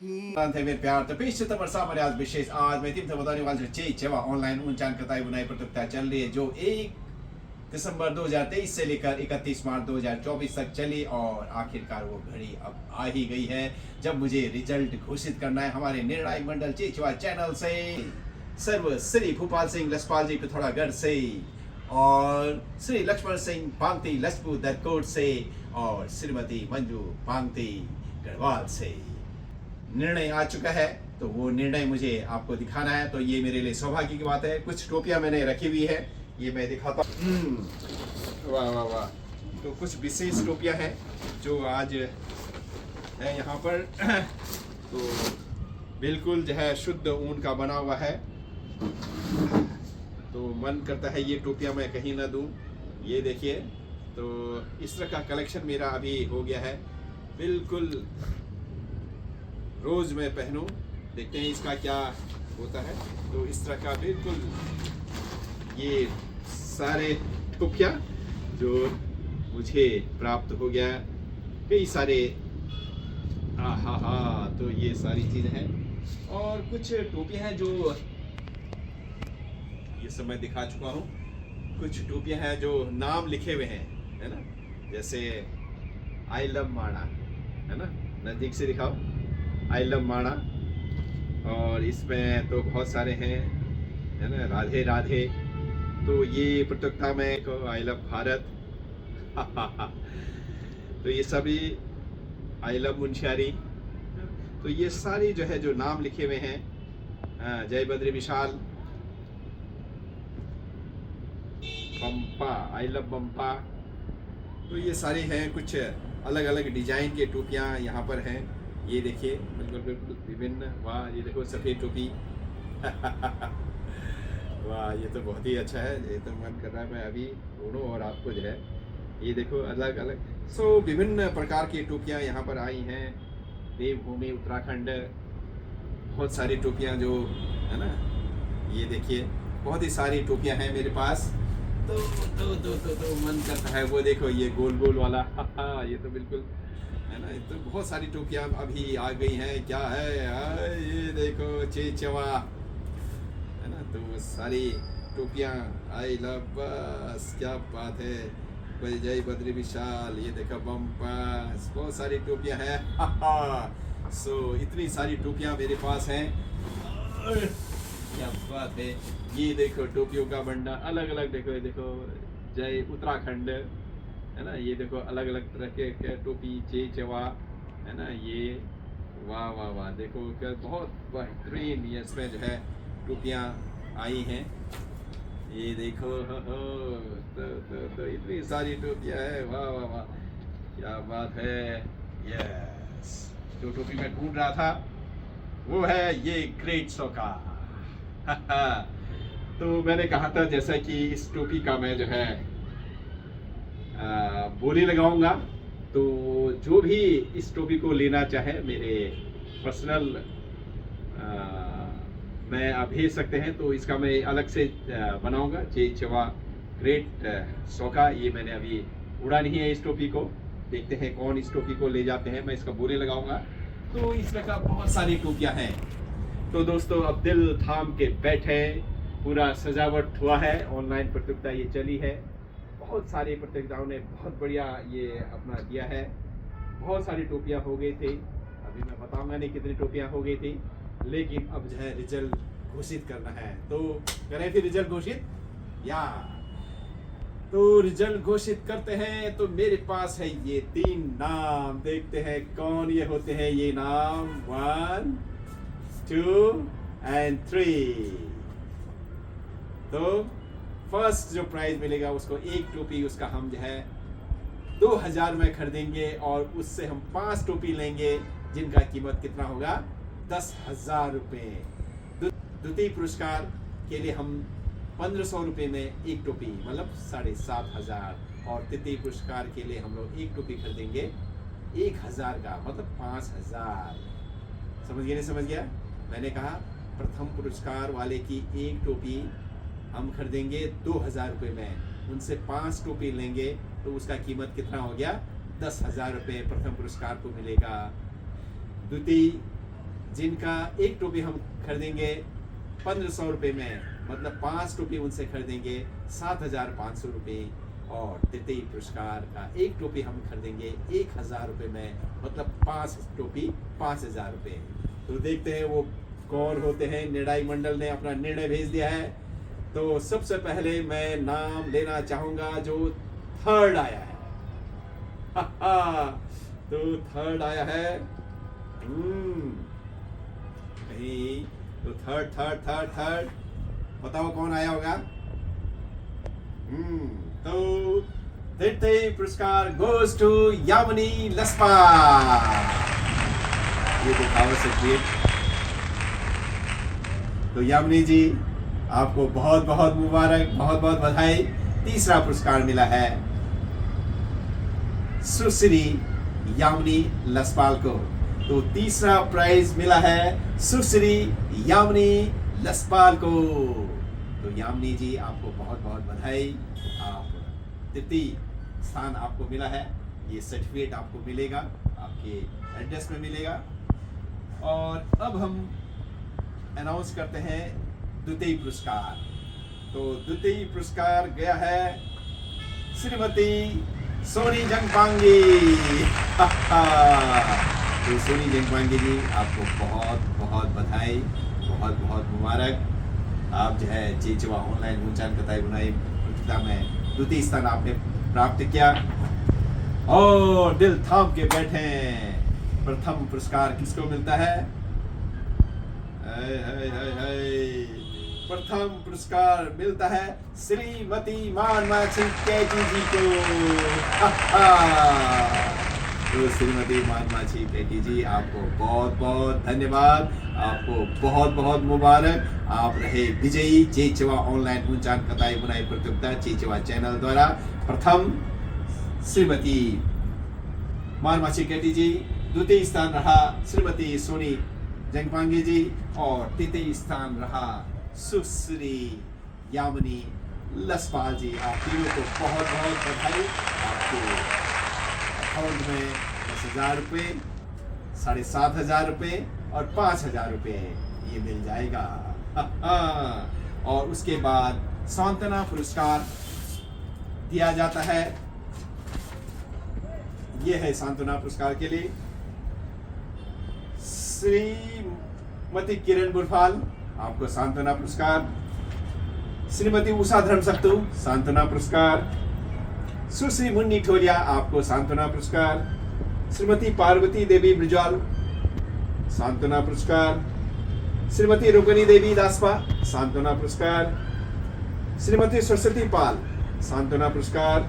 Weer प्यार तो पेश सितंबर सामने आज विशेष आज मैं टीम से बताने वाला चे चेवा ऑनलाइन ऊंचान कताई बुनाई प्रतियोगिता चल रही है जो 1 दिसंबर 2023 से लेकर 31 मार्च 2024 तक चली और आखिरकार वो घड़ी अब आ ही गई है जब मुझे रिजल्ट घोषित करना है हमारे निर्णायक मंडल चेचवा चैनल से सर्व श्री भूपाल सिंह लसपाल जी पिथौरागढ़ से और श्री लक्ष्मण सिंह पांगती लसपू दरकोट से और श्रीमती मंजू पांगती गढ़वाल से निर्णय आ चुका है तो वो निर्णय मुझे आपको दिखाना है। तो ये मेरे लिए सौभाग्य की बात है। कुछ टोपियां मैंने रखी हुई है, ये मैं दिखाता हूँ। वाह वाह वाह। तो कुछ विशेष टोपियां हैं जो आज है यहाँ पर। तो बिल्कुल जो है शुद्ध ऊन का बना हुआ है। तो मन करता है ये टोपियां मैं कहीं ना दूं। ये देखिए, तो इस तरह का कलेक्शन मेरा अभी हो गया है। बिल्कुल रोज मैं पहनूं, देखते हैं इसका क्या होता है। तो इस तरह का बिल्कुल ये सारे टोपियां जो मुझे प्राप्त हो गया, कई सारे तो ये सारी चीज़ें हैं और कुछ टोपियां हैं जो ये सब मैं दिखा चुका हूँ। कुछ टोपियां हैं जो नाम लिखे हुए हैं, है ना, जैसे आई लव माणा, है ना, नज़दीक से दिखाओ, आई लव माणा। और इसमें तो बहुत सारे हैं, है ना, राधे राधे। तो ये प्रतियोगिता में आई लव भारत। तो ये सभी आई लव मुंशियारी। तो ये सारी जो है जो नाम लिखे हुए हैं, जय बद्री विशाल, बम्पा, आई लव बम्पा। तो ये सारे हैं, कुछ अलग अलग डिजाइन के टोपियाँ यहाँ पर हैं। ये देखिए, बिल्कुल बिल्कुल विभिन्न। वाह, ये देखो सफ़ेद टोपी। वाह, ये तो बहुत ही अच्छा है। ये तो मन कर रहा है मैं अभी ढूंढूं और आपको जो है ये देखो अलग अलग विभिन्न प्रकार की टोपियाँ यहाँ पर आई हैं। देवभूमि उत्तराखंड, बहुत सारी टोपियाँ जो है ना, ये देखिए बहुत ही सारी टोपियाँ हैं मेरे पास। तो मन करता है वो देखो ये गोल गोल वाला। ये तो बिल्कुल है ना। तो बहुत सारी टोपियाँ अभी आ गई हैं। क्या है ये देखो चेचवा, है ना। तो सारी टोपियाँ आई लव, बस क्या बात है। जय बद्री विशाल, ये देखो बम्पास, बहुत सारी टोपियाँ हैं। इतनी सारी टोपियाँ मेरे पास हैं। क्या बात है। ये देखो टोपियों का भंडार, अलग अलग देखो, ये देखो जय उत्तराखंड, है ना। ये देखो अलग अलग तरह के टोपी चेचवा, है ना। ये वाह वाह वाह, देखो क्या बहुत बेहतरीन ये इसमें जो है टोपियाँ आई हैं। ये देखो तो इतनी सारी टोपियाँ है। वाह वाह वाह, क्या बात है। यस, जो टोपी मैं ढूंढ रहा था वो है ये ग्रेट सोका। तो मैंने कहा था जैसा कि इस टोपी का मैं जो है बोली लगाऊंगा। तो जो भी इस टोपी को लेना चाहे मेरे पर्सनल में आप भेज सकते हैं। तो इसका मैं अलग से बनाऊंगा चेचवा ग्रेट सोका। ये मैंने अभी उड़ा नहीं है इस टोपी को। देखते हैं कौन इस टोपी को ले जाते हैं। मैं इसका बोले लगाऊंगा। तो इस तरह का बहुत सारी टोपियां हैं। तो दोस्तों अब दिल थाम के बैठे, पूरा सजावट हुआ है। ऑनलाइन प्रतियोगिता ये चली है, बहुत सारी प्रतियोगिताओं ने बहुत बढ़िया ये अपना दिया है। बहुत सारी टोपियां हो गई थी, अभी मैं बताऊंगा नहीं कितनी टोपियां हो गई थी, लेकिन अब जो है रिजल्ट घोषित करना है। तो करें फिर रिजल्ट घोषित या तो रिजल्ट घोषित करते हैं। तो मेरे पास है ये 3 नाम, देखते हैं कौन ये होते हैं ये नाम। 1 2 and 3। तो फर्स्ट जो प्राइज मिलेगा उसको एक टोपी, उसका हम जो है 2000 में खरीदेंगे और उससे हम 5 टोपी लेंगे जिनका कीमत कितना होगा, 10,000 रुपये। द्वितीय पुरस्कार के लिए हम 1500 रुपये में एक टोपी, मतलब 7,500। और तृतीय पुरस्कार के लिए हम लोग एक टोपी खरीदेंगे 1000 का, मतलब 5000। समझ गया नहीं समझ गया? मैंने कहा प्रथम पुरस्कार वाले की एक टोपी हम खरीदेंगे 2000 रुपये में, उनसे 5 टोपी लेंगे तो उसका कीमत कितना हो गया, 10,000 रुपये प्रथम पुरस्कार को मिलेगा। द्वितीय जिनका एक टोपी हम खरीदेंगे 1500 रुपये में, मतलब 5 टोपी उनसे खरीदेंगे 7500 रुपये, और तृतीय पुरस्कार का एक टोपी हम खरीदेंगे 1000 रुपये में, मतलब 5 टोपी 5000 रुपये। तो देखते हैं वो कौन होते हैं। निर्णय मंडल ने अपना निर्णय भेज दिया है। तो सबसे पहले मैं नाम लेना चाहूंगा जो थर्ड आया है। तो थर्ड आया है, कहीं तो थर्ड बताओ कौन आया होगा। तो तृतीय पुरस्कार गोज टू यामिनी लस्पा। ये दिखाओ सर्टिफिकेट। तो यामिनी जी आपको बहुत बहुत मुबारक, बहुत बहुत बधाई। तीसरा पुरस्कार मिला है सुश्री यामिनी लसपाल को। तो तीसरा प्राइज मिला है सुश्री यामिनी लसपाल को। तो यामिनी जी आपको बहुत बहुत बधाई। आप तृतीय स्थान आपको मिला है। ये सर्टिफिकेट आपको मिलेगा, आपके एड्रेस में मिलेगा। और अब हम अनाउंस करते हैं द्वितीय पुरस्कार। तो द्वितीय पुरस्कार गया है श्रीमती सोनी जंगपांगी। तो सोनी जंगपांगी जी आपको बहुत बहुत बधाई, बहुत बहुत मुबारक। आप जो है चेचवा ऑनलाइन ऊंचान कताई बुनाई प्रतियोगिता में द्वितीय स्थान आपने प्राप्त किया। और दिल थाम के बैठे। प्रथम पुरस्कार किसको मिलता है? प्रथम पुरस्कार मिलता है श्रीमती मानमाछी कैटी जी को। तो श्रीमती मानमाछी कैटी जी आपको बहुत बहुत धन्यवाद, आपको बहुत बहुत मुबारक। आप रहे विजयी चेचवा ऑनलाइन ऊंचान कताई बुनाई प्रतियोगिता चेचवा चैनल द्वारा। प्रथम श्रीमती मानमाछी कैटी जी, द्वितीय स्थान रहा श्रीमती सोनी जंगपांगी जी, और तृतीय स्थान रहा सुश्री यामिनी लसपाल जी। आप तीनों को बहुत बहुत बधाई। आपको अकाउंट में 10,000 रुपये, 7,500 रुपये और 5,000 रुपये ये मिल जाएगा। और उसके बाद सांत्वना पुरस्कार दिया जाता है। ये है सांत्वना पुरस्कार के लिए श्रीमती किरण बुरफाल, आपको सांत्वना पुरस्कार। श्रीमती उषा धर्मसक्तु, सांत्वना पुरस्कार। सुश्री मुन्नी ठोलिया, आपको सांत्वना पुरस्कार। श्रीमती पार्वती देवी ब्रिजवाल, सांत्वना पुरस्कार। श्रीमती रुक्मिणी देवी दासपा, सांत्वना पुरस्कार। श्रीमती सरस्वती पाल, सांत्वना पुरस्कार।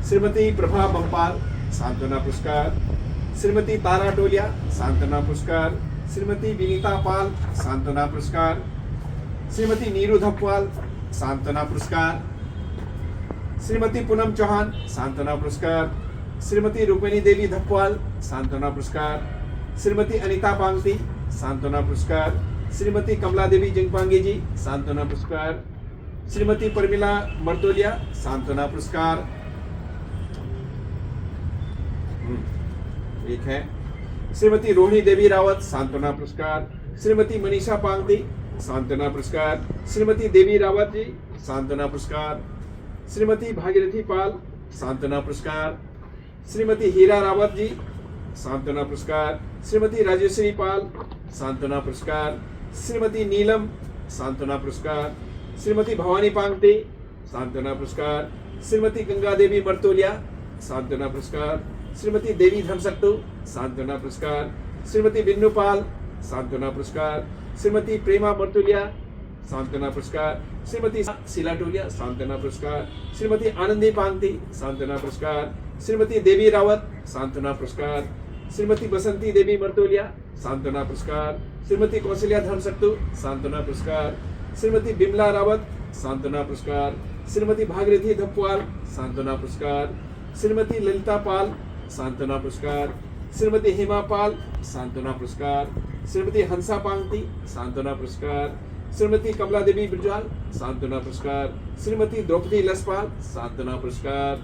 श्रीमती प्रभा बम्पाल, सांत्वना पुरस्कार। श्रीमती तारा टोलिया, सांत्वना पुरस्कार। श्रीमती विनीता पाल, सांत्वना पुरस्कार। श्रीमती नीरू धपवाल, सांत्वना पुरस्कार। श्रीमती पूनम चौहान, सांत्वना पुरस्कार। श्रीमती रुक्मिणी देवी धपवाल, सांत्वना पुरस्कार। श्रीमती अनिता पांगती, सांत्वना पुरस्कार। श्रीमती कमला देवी जंगपांगी जी, सांत्वना पुरस्कार। श्रीमती परमिला मर्तोलिया, सांत्वना पुरस्कार। एक है श्रीमती रोहिणी देवी रावत, सांत्वना पुरस्कार। श्रीमती मनीषा पांगती, सांत्वना पुरस्कार। श्रीमती देवी रावत जी, सांत्वना पुरस्कार। श्रीमती भागीरथी पाल, सांत्वना पुरस्कार। श्रीमती हीरा रावत जी, सांत्वना पुरस्कार। श्रीमती राजेश्वरी पाल, सांत्वना पुरस्कार। श्रीमती नीलम, सांत्वना पुरस्कार। श्रीमती भवानी पांगते, सांत्वना पुरस्कार। श्रीमती गंगा देवी मर्तोलिया, सांत्वना पुरस्कार। श्रीमती देवी धर्मसक्तु, सांत्वना पुरस्कार। श्रीमती बिन्नू पाल, सांत्वना पुरस्कार। श्रीमती प्रेमा मर्तोलिया, सांत्वना पुरस्कार। श्रीमती शीला टोलिया, सांत्वना पुरस्कार। श्रीमती आनंदी पांगती, सांत्वना पुरस्कार। श्रीमती देवी रावत, सांत्वना पुरस्कार। श्रीमती बसंती देवी मर्तोलिया, सांत्वना पुरस्कार। श्रीमती कौशल्या धर्मसक्तु, सांत्वना पुरस्कार। श्रीमती बिमला रावत, सांत्वना पुरस्कार। श्रीमती भागीरथी धपवाल, सांत्वना पुरस्कार। श्रीमती ललिता पाल, सांत्वना पुरस्कार। श्रीमती हेमा पाल, सांत्वना पुरस्कार। श्रीमती हंसा पांगती, सांत्वना पुरस्कार। श्रीमती कमला देवी ब्रिजवाल, सांत्वना पुरस्कार। श्रीमती द्रौपदी लसपाल, सांत्वना पुरस्कार।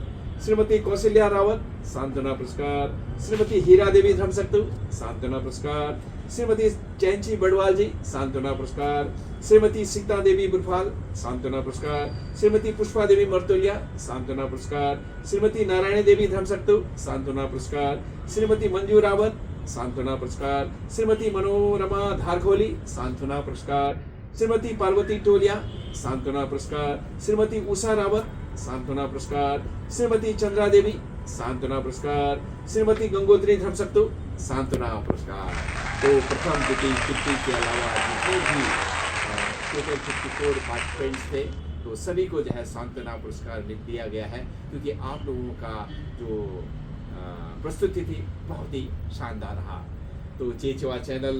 श्रीमती कौशल्या रावत, सांत्वना पुरस्कार। श्रीमती हीरा देवी धर्मसक्तु सांत्वना पुरस्कार, श्रीमती चैंची बड़वाल जी सांत्वना पुरस्कार, श्रीमती सीता देवी बुरफाल सांत्वना पुरस्कार, श्रीमती पुष्पा देवी मर्तोलिया सांत्वना पुरस्कार, श्रीमती नारायणी देवी धर्मसक्तु सांत्वना पुरस्कार, श्रीमती मंजू रावत सांत्वना पुरस्कार, श्रीमती मनोरमा धारखोली सांत्वना पुरस्कार, श्रीमती पार्वती टोलिया सांत्वना पुरस्कार, श्रीमती उषा रावत सांत्वना पुरस्कार, श्रीमती चंद्रा देवी सांत्वना पुरस्कार, श्रीमती गंगोत्री धर्मसक्तु सांत्वना पुरस्कार। तो प्रथम द्वितीय तृतीय के अलावा जितने भी टोटल 54 पार्टिसिपेंट्स थे तो सभी को जो है सांत्वना पुरस्कार दिया गया है, क्योंकि आप लोगों का जो प्रस्तुति थी बहुत ही शानदार रहा। तो चेचवा चैनल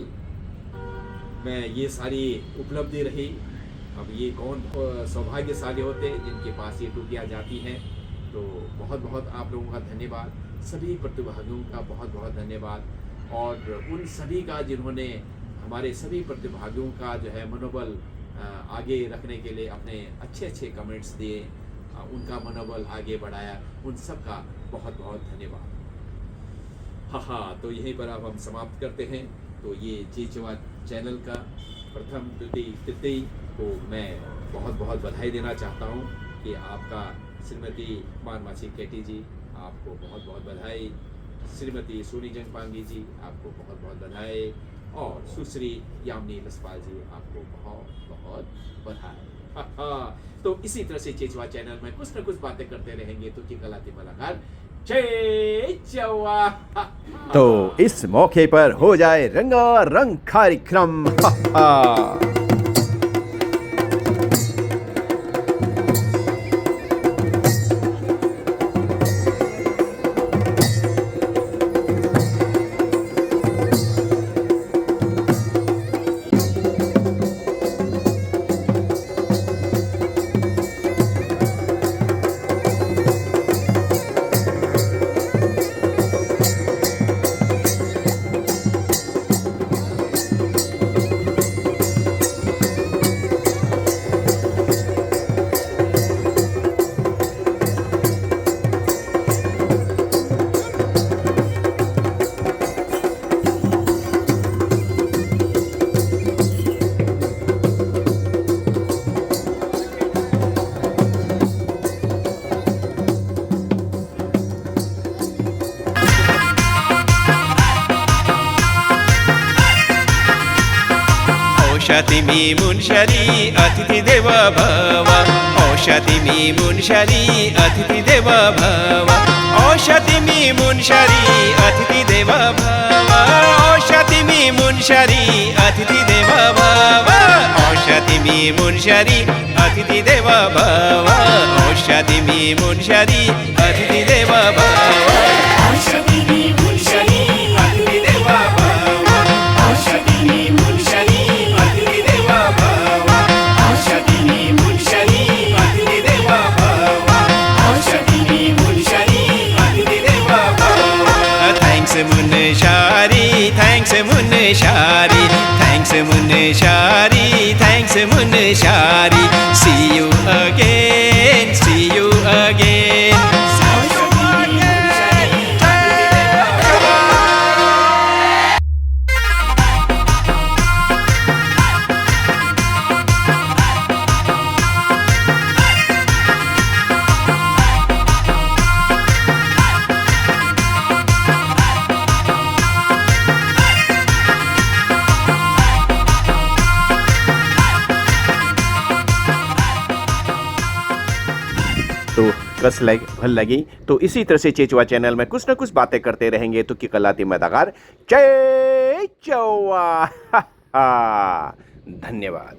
में ये सारी उपलब्धि रही। अब ये कौन सौभाग्यशाली होते जिनके पास ये टोपियाँ जाती हैं। तो बहुत बहुत आप लोगों का धन्यवाद, सभी प्रतिभागियों का बहुत बहुत धन्यवाद, और उन सभी का जिन्होंने हमारे सभी प्रतिभागियों का जो है मनोबल आगे रखने के लिए अपने अच्छे अच्छे कमेंट्स दिए, उनका मनोबल आगे बढ़ाया, उन सब का बहुत बहुत धन्यवाद। हाँ, तो यहीं पर अब हम समाप्त करते हैं। तो ये चेचवा चैनल का प्रथम द्वितीय तृतीय को मैं बहुत बहुत बधाई देना चाहता हूँ कि आपका श्रीमती मानमासी केटी जी आपको बहुत बहुत बधाई, श्रीमती सोनी जंगपांगी जी आपको बहुत बहुत बधाई, और सुश्री यामिनी लसपाल जी आपको बहुत बहुत बधाई। तो इसी तरह से चेचवा चैनल में कुछ न कुछ बातें करते रहेंगे। तो की कलाती मलाकार चेचवा। तो इस मौके पर हो जाए रंगारंग कार्यक्रम। औषधि मी मुनशरी अतिथि देव भव, औषधि मी मुनशरी अतिथि देव भव, औषधि मी मुनशरी अतिथि देव भव, औषधि मी मुनशरी अतिथि देव भव, औषधि मी मुनशरी अतिथि देव भव, औषधि मी मुनशरी अतिथि देव भव, औषधि मी मुनशरी अतिथि देव भव, औषधि मी मुनशरी अतिथि देव भव, औषधि मी मुनशरी अतिथि देव भव, औषधि मी मुनशरी अतिथि देव भव। Thanks Munshari, thanks Munshari, thanks Munshari, thanks Munshari. See you again, see you again. तो कस भल लगी। तो इसी तरह से चेचवा चैनल में कुछ न कुछ बातें करते रहेंगे। तो की कलाती मदागार चेचवा। धन्यवाद।